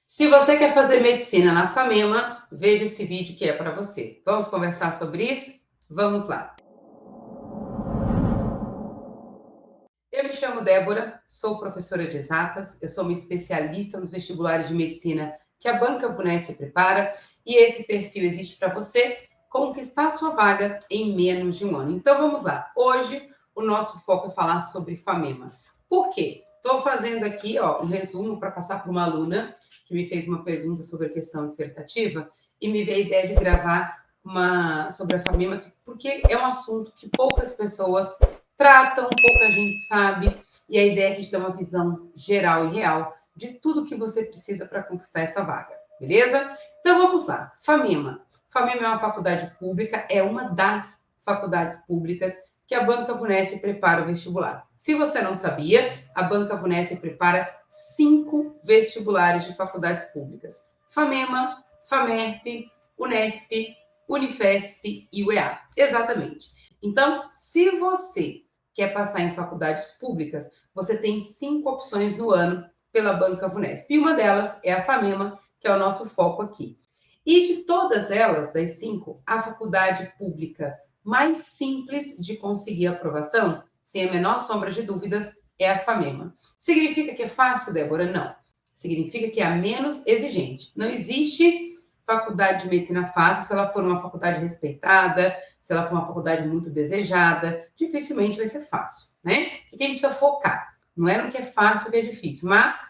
Se você quer fazer medicina na FAMEMA, veja esse vídeo que é para você. Vamos conversar sobre isso? Vamos lá. Eu me chamo Débora, sou professora de exatas, eu sou uma especialista nos vestibulares de medicina que a Banca VUNESP prepara e esse perfil existe para você conquistar a sua vaga em menos de um ano. Então vamos lá. Hoje o nosso foco é falar sobre FAMEMA. Por quê? Estou fazendo aqui um resumo para passar para uma aluna que me fez uma pergunta sobre a questão dissertativa e me veio a ideia de gravar sobre a FAMEMA, porque é um assunto que poucas pessoas tratam, pouca gente sabe, e a ideia é que a gente dê uma visão geral e real de tudo que você precisa para conquistar essa vaga, beleza? Então vamos lá. FAMEMA. FAMEMA é uma faculdade pública, é uma das faculdades públicas que a Banca VUNESP prepara o vestibular. Se você não sabia, a Banca VUNESP prepara 5 vestibulares de faculdades públicas: FAMEMA, FAMERP, UNESP, Unifesp e UEA. Exatamente. Então, se você quer passar em faculdades públicas, você tem 5 opções no ano pela Banca VUNESP. E uma delas é a FAMEMA, que é o nosso foco aqui. E de todas elas, das 5, a faculdade pública mais simples de conseguir aprovação, sem a menor sombra de dúvidas, é a FAMEMA. Significa que é fácil, Débora? Não. Significa que é a menos exigente. Não existe faculdade de medicina fácil se ela for uma faculdade respeitada, se ela for uma faculdade muito desejada, dificilmente vai ser fácil, né? O que a gente precisa focar? Não é no que é fácil, o que é difícil, mas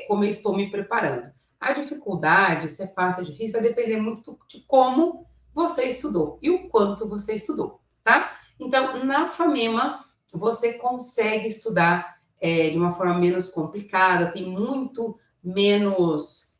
como eu estou me preparando. A dificuldade, se é fácil ou difícil, vai depender muito de como você estudou e o quanto você estudou, tá? Então, na FAMEMA, você consegue estudar de uma forma menos complicada, tem muito menos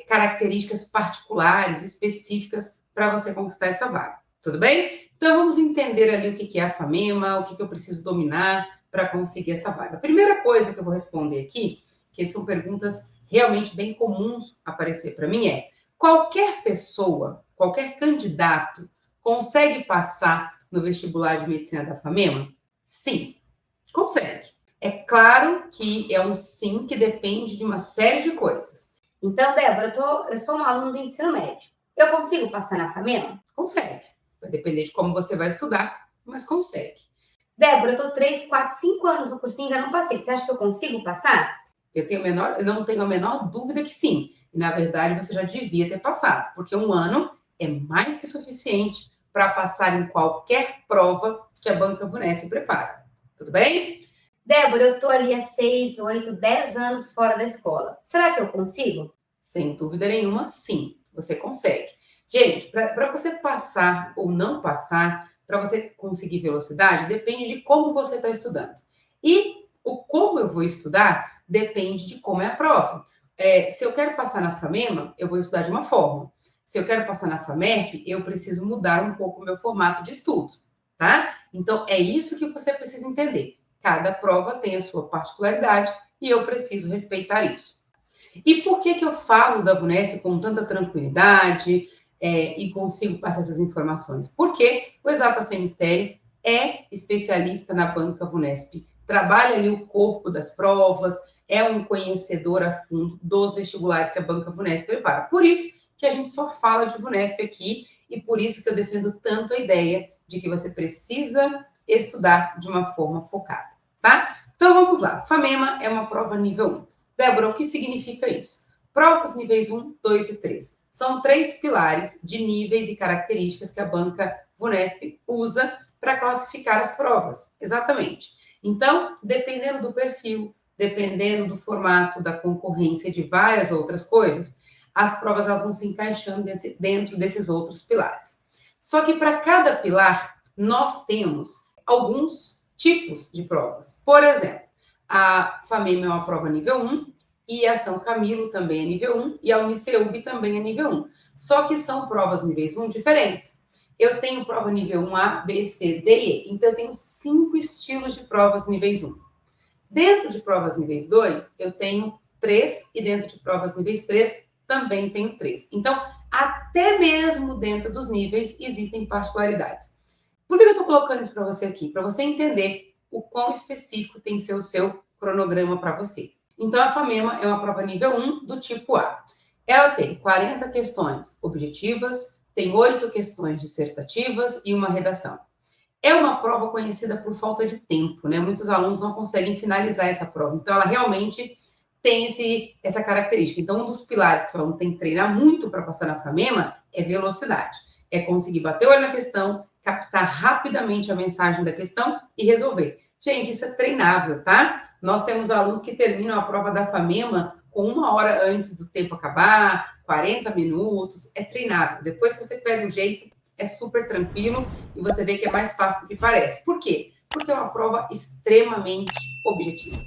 características particulares, específicas, para você conquistar essa vaga. Tudo bem? Então, vamos entender ali o que é a FAMEMA, o que eu preciso dominar para conseguir essa vaga. A primeira coisa que eu vou responder aqui, que são perguntas realmente bem comuns aparecer para mim, é: qualquer pessoa, qualquer candidato consegue passar no vestibular de medicina da FAMEMA? Sim, consegue. É claro que é um sim que depende de uma série de coisas. Então, Débora, eu sou uma aluna do ensino médio. Eu consigo passar na FAMEMA? Consegue. Vai depender de como você vai estudar, mas consegue. Débora, eu tô 3, 4, 5 anos no cursinho e ainda não passei. Você acha que eu consigo passar? Eu não tenho a menor dúvida que sim. E, na verdade, você já devia ter passado, porque um ano é mais que suficiente para passar em qualquer prova que a Banca VUNESP prepara. Tudo bem? Débora, eu tô ali há 6, 8, 10 anos fora da escola. Será que eu consigo? Sem dúvida nenhuma, sim, você consegue. Gente, para você passar ou não passar, para você conseguir velocidade, depende de como você está estudando. E o como eu vou estudar depende de como é a prova. Se eu quero passar na FAMEMA, eu vou estudar de uma forma. Se eu quero passar na FAMERP, eu preciso mudar um pouco o meu formato de estudo, tá? Então, é isso que você precisa entender. Cada prova tem a sua particularidade e eu preciso respeitar isso. E por que eu falo da VUNESP com tanta tranquilidade e consigo passar essas informações? Porque o Exatas Sem Mistério é especialista na Banca VUNESP, trabalha ali o corpo das provas, é um conhecedor a fundo dos vestibulares que a Banca VUNESP prepara. Por isso que a gente só fala de VUNESP aqui e por isso que eu defendo tanto a ideia de que você precisa estudar de uma forma focada, tá? Então vamos lá. FAMEMA é uma prova nível 1. Débora, o que significa isso? Provas níveis 1, 2 e 3. São 3 pilares de níveis e características que a Banca VUNESP usa para classificar as provas. Exatamente. Então, dependendo do perfil, dependendo do formato da concorrência e de várias outras coisas, as provas elas vão se encaixando dentro desses outros pilares. Só que para cada pilar, nós temos alguns tipos de provas. Por exemplo, a FAMEMA é uma prova nível 1 e a São Camilo também é nível 1 e a Uniceub também é nível 1. Só que são provas níveis 1 diferentes. Eu tenho prova nível 1A, B, C, D e E. Então, eu tenho 5 estilos de provas níveis 1. Dentro de provas níveis 2, eu tenho 3 e dentro de provas níveis 3, também tenho 3. Então, até mesmo dentro dos níveis, existem particularidades. Por que eu estou colocando isso para você aqui? Para você entender o quão específico tem que ser o seu cronograma para você. Então, a FAMEMA é uma prova nível 1 do tipo A. Ela tem 40 questões objetivas, tem 8 questões dissertativas e uma redação. É uma prova conhecida por falta de tempo, né? Muitos alunos não conseguem finalizar essa prova. Então, ela realmente tem essa característica. Então, um dos pilares que o aluno tem que treinar muito para passar na FAMEMA é velocidade. É conseguir bater o olho na questão, captar rapidamente a mensagem da questão e resolver. Gente, isso é treinável, tá? Nós temos alunos que terminam a prova da FAMEMA com 1 hora antes do tempo acabar, 40 minutos. É treinável. Depois que você pega o jeito, é super tranquilo e você vê que é mais fácil do que parece. Por quê? Porque é uma prova extremamente objetiva.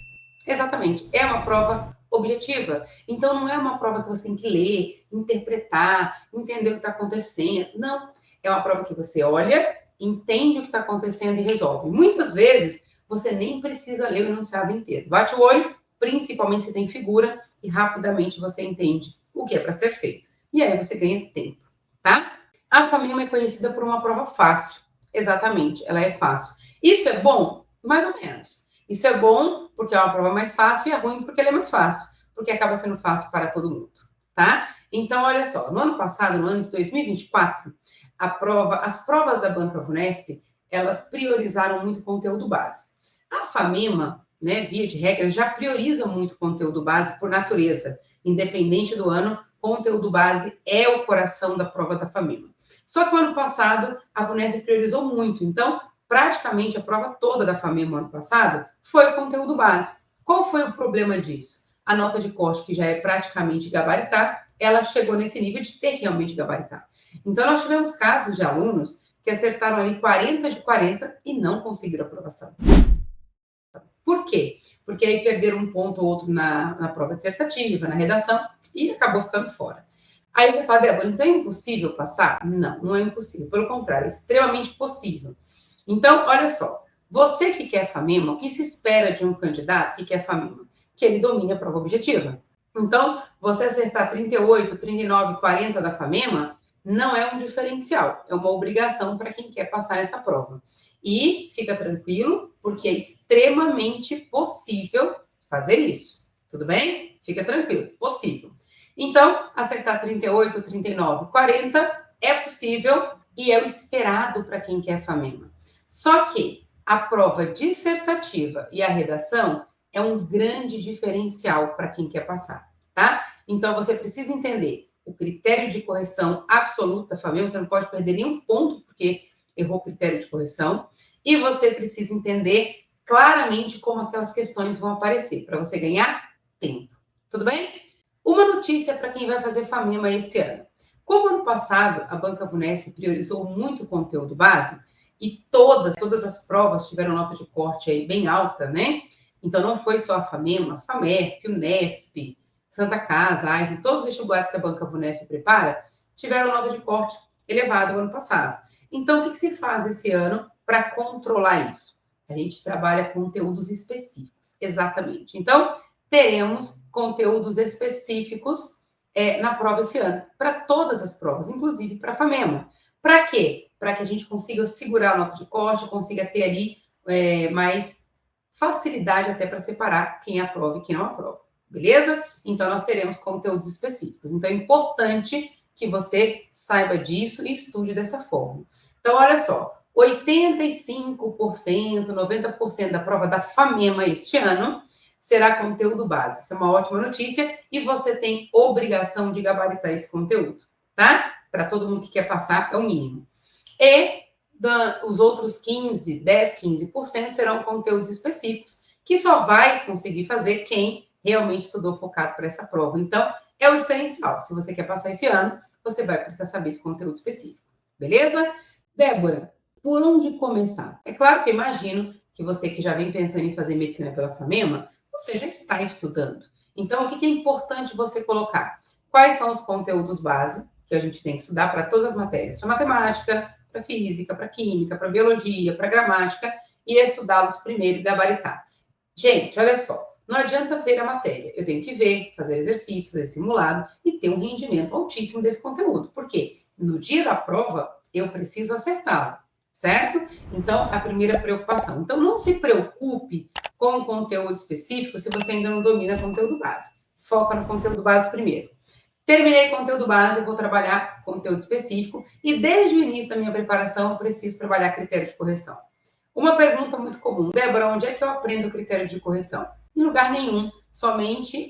Exatamente, é uma prova objetiva. Então, não é uma prova que você tem que ler, interpretar, entender o que está acontecendo. Não, é uma prova que você olha, entende o que está acontecendo e resolve. Muitas vezes, você nem precisa ler o enunciado inteiro. Bate o olho, principalmente se tem figura, e rapidamente você entende o que é para ser feito. E aí você ganha tempo, tá? A FAMEMA é conhecida por uma prova fácil. Exatamente, ela é fácil. Isso é bom? Mais ou menos. Isso é bom porque é uma prova mais fácil e é ruim porque ela é mais fácil, porque acaba sendo fácil para todo mundo, tá? Então, olha só, no ano passado, no ano de 2024, as provas da Banca Vunesp, elas priorizaram muito conteúdo base. A FAMEMA, né, via de regra, já prioriza muito conteúdo base por natureza, independente do ano, conteúdo base é o coração da prova da FAMEMA. Só que o ano passado, a Vunesp priorizou muito, então, praticamente a prova toda da FAMEMA ano passado foi o conteúdo base. Qual foi o problema disso? A nota de corte, que já é praticamente gabaritar, ela chegou nesse nível de ter realmente gabaritar. Então, nós tivemos casos de alunos que acertaram ali 40 de 40 e não conseguiram aprovação. Por quê? Porque aí perderam um ponto ou outro na prova dissertativa, na redação, e acabou ficando fora. Aí você fala, Débora, então é impossível passar? Não, não é impossível. Pelo contrário, é extremamente possível. Então, olha só, você que quer FAMEMA, o que se espera de um candidato que quer FAMEMA? Que ele domine a prova objetiva. Então, você acertar 38, 39, 40 da FAMEMA não é um diferencial, é uma obrigação para quem quer passar essa prova. E fica tranquilo, porque é extremamente possível fazer isso. Tudo bem? Fica tranquilo, possível. Então, acertar 38, 39, 40 é possível e é o esperado para quem quer FAMEMA. Só que a prova dissertativa e a redação é um grande diferencial para quem quer passar, tá? Então, você precisa entender o critério de correção absoluto da FAMEMA, você não pode perder nenhum ponto porque errou o critério de correção, e você precisa entender claramente como aquelas questões vão aparecer, para você ganhar tempo. Tudo bem? Uma notícia para quem vai fazer FAMEMA esse ano. Como ano passado a Banca Vunesp priorizou muito o conteúdo base, e todas as provas tiveram nota de corte aí bem alta, né? Então não foi só a FAMEMA, FAMERP, Unesp, Santa Casa, AISM, todos os vestibulares que a Banca Vunesp prepara tiveram nota de corte elevada no ano passado. Então, o que se faz esse ano para controlar isso? A gente trabalha conteúdos específicos, exatamente. Então, teremos conteúdos específicos na prova esse ano, para todas as provas, inclusive para a FAMEMA. Para quê? Para que a gente consiga segurar a nota de corte, consiga ter ali mais facilidade até para separar quem aprova e quem não aprova. Beleza? Então, nós teremos conteúdos específicos. Então, é importante que você saiba disso e estude dessa forma. Então, olha só, 85%, 90% da prova da FAMEMA este ano será conteúdo base. Isso é uma ótima notícia e você tem obrigação de gabaritar esse conteúdo, tá? Para todo mundo que quer passar, é o mínimo. E os outros 15% serão conteúdos específicos, que só vai conseguir fazer quem realmente estudou focado para essa prova. Então, é o diferencial. Se você quer passar esse ano, você vai precisar saber esse conteúdo específico. Beleza? Débora, por onde começar? É claro que eu imagino que você que já vem pensando em fazer medicina pela FAMEMA, você já está estudando. Então, o que é importante você colocar? Quais são os conteúdos base que a gente tem que estudar para todas as matérias? Para matemática, para física, para química, para biologia, para gramática, e estudá-los primeiro e gabaritar. Gente, olha só, não adianta ver a matéria. Eu tenho que ver, fazer exercício, fazer simulado e ter um rendimento altíssimo desse conteúdo. Por quê? No dia da prova, eu preciso acertá-lo. certo? Então, a primeira preocupação. Então, não se preocupe com o conteúdo específico se você ainda não domina conteúdo base. Foca no conteúdo base primeiro. Terminei conteúdo base, eu vou trabalhar conteúdo específico e desde o início da minha preparação eu preciso trabalhar critério de correção. Uma pergunta muito comum, Débora, onde é que eu aprendo o critério de correção? Em lugar nenhum, somente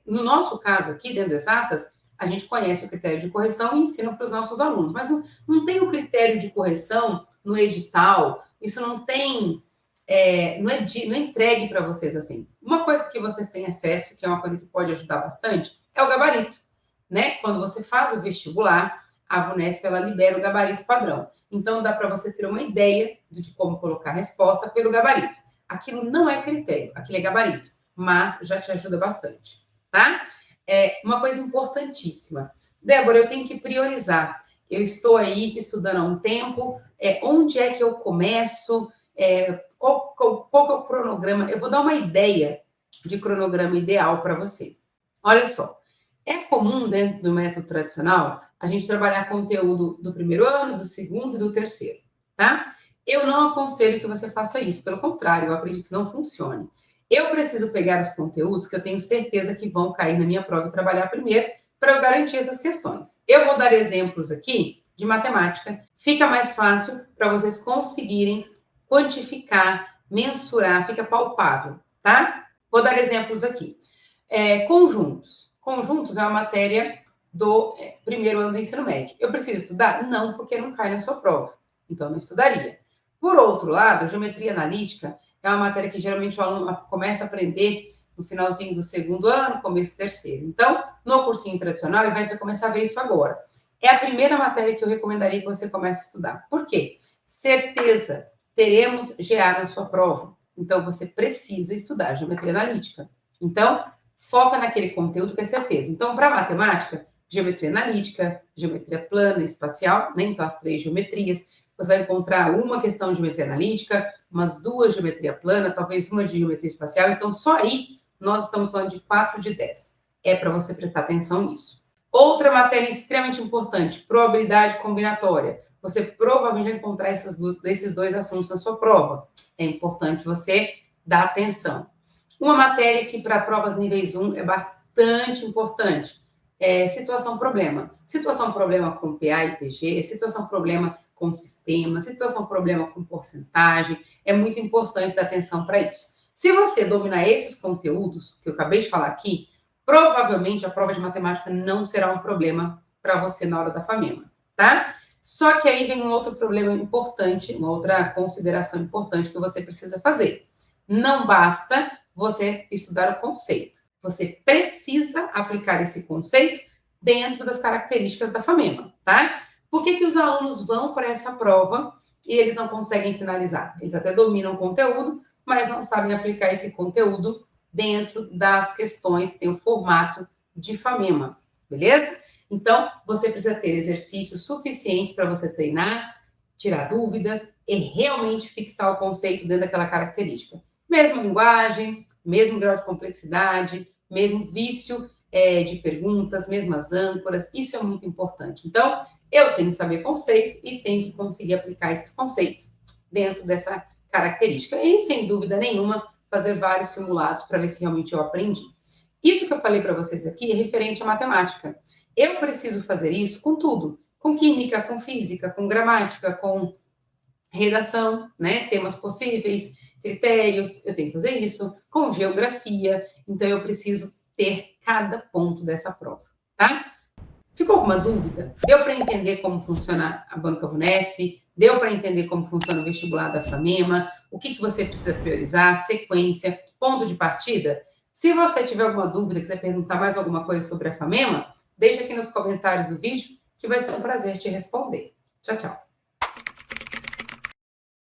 no nosso caso aqui, dentro do Exatas, a gente conhece o critério de correção e ensina para os nossos alunos, mas não tem o critério de correção no edital, isso não tem, não é entregue para vocês assim. Uma coisa que vocês têm acesso, que é uma coisa que pode ajudar bastante, é o gabarito, né? Quando você faz o vestibular, a VUNESP, ela libera o gabarito padrão. Então, dá para você ter uma ideia de como colocar a resposta pelo gabarito. Aquilo não é critério, aquilo é gabarito, mas já te ajuda bastante, tá? Uma coisa importantíssima. Débora, eu tenho que priorizar. Eu estou aí estudando há um tempo, onde é que eu começo? Qual é o cronograma? Eu vou dar uma ideia de cronograma ideal para você. Olha só, é comum dentro do método tradicional a gente trabalhar conteúdo do primeiro ano, do segundo e do terceiro, tá? Eu não aconselho que você faça isso, pelo contrário, eu acredito que isso não funcione. Eu preciso pegar os conteúdos que eu tenho certeza que vão cair na minha prova e trabalhar primeiro para eu garantir essas questões. Eu vou dar exemplos aqui de matemática, fica mais fácil para vocês conseguirem quantificar, mensurar, fica palpável, tá? Vou dar exemplos aqui. Conjuntos. Conjuntos é uma matéria do primeiro ano do ensino médio. Eu preciso estudar? Não, porque não cai na sua prova. Então, não estudaria. Por outro lado, geometria analítica é uma matéria que geralmente o aluno começa a aprender no finalzinho do segundo ano, começo do terceiro. Então, no cursinho tradicional, ele vai começar a ver isso agora. É a primeira matéria que eu recomendaria que você comece a estudar. Por quê? Certeza, teremos GA na sua prova. Então, você precisa estudar geometria analítica. Então, foca naquele conteúdo que é certeza. Então, para matemática, geometria analítica, geometria plana, espacial, né? Então, as 3 geometrias. Você vai encontrar uma questão de geometria analítica, umas 2 de geometria plana, talvez uma de geometria espacial. Então, só aí nós estamos falando de 4 de 10. É para você prestar atenção nisso. Outra matéria extremamente importante, probabilidade combinatória. Você provavelmente vai encontrar esses dois assuntos na sua prova. É importante você dar atenção. Uma matéria que para provas níveis 1 é bastante importante é situação-problema. Situação-problema com PA e PG, situação-problema com sistema, situação-problema com porcentagem. É muito importante dar atenção para isso. Se você dominar esses conteúdos que eu acabei de falar aqui, provavelmente a prova de matemática não será um problema para você na hora da FAMEMA, tá? Só que aí vem um outro problema importante, uma outra consideração importante que você precisa fazer. Não basta você estudar o conceito. Você precisa aplicar esse conceito dentro das características da FAMEMA, tá? Por que os alunos vão para essa prova e eles não conseguem finalizar? Eles até dominam o conteúdo, mas não sabem aplicar esse conteúdo dentro das questões que tem o formato de FAMEMA, beleza? Então, você precisa ter exercícios suficientes para você treinar, tirar dúvidas e realmente fixar o conceito dentro daquela característica. Mesma linguagem, mesmo grau de complexidade, mesmo vício de perguntas, mesmas âncoras, isso é muito importante. Então, eu tenho que saber conceito e tenho que conseguir aplicar esses conceitos dentro dessa característica. E, sem dúvida nenhuma, fazer vários simulados para ver se realmente eu aprendi. Isso que eu falei para vocês aqui é referente à matemática. Eu preciso fazer isso com tudo, com química, com física, com gramática, com redação, né? Temas possíveis, critérios, eu tenho que fazer isso, com geografia, então eu preciso ter cada ponto dessa prova, tá? Ficou alguma dúvida? Deu para entender como funciona a Banca VUNESP? Deu para entender como funciona o vestibular da FAMEMA? O que você precisa priorizar? Sequência, ponto de partida? Se você tiver alguma dúvida, quiser perguntar mais alguma coisa sobre a FAMEMA, deixa aqui nos comentários do vídeo, que vai ser um prazer te responder. Tchau, tchau.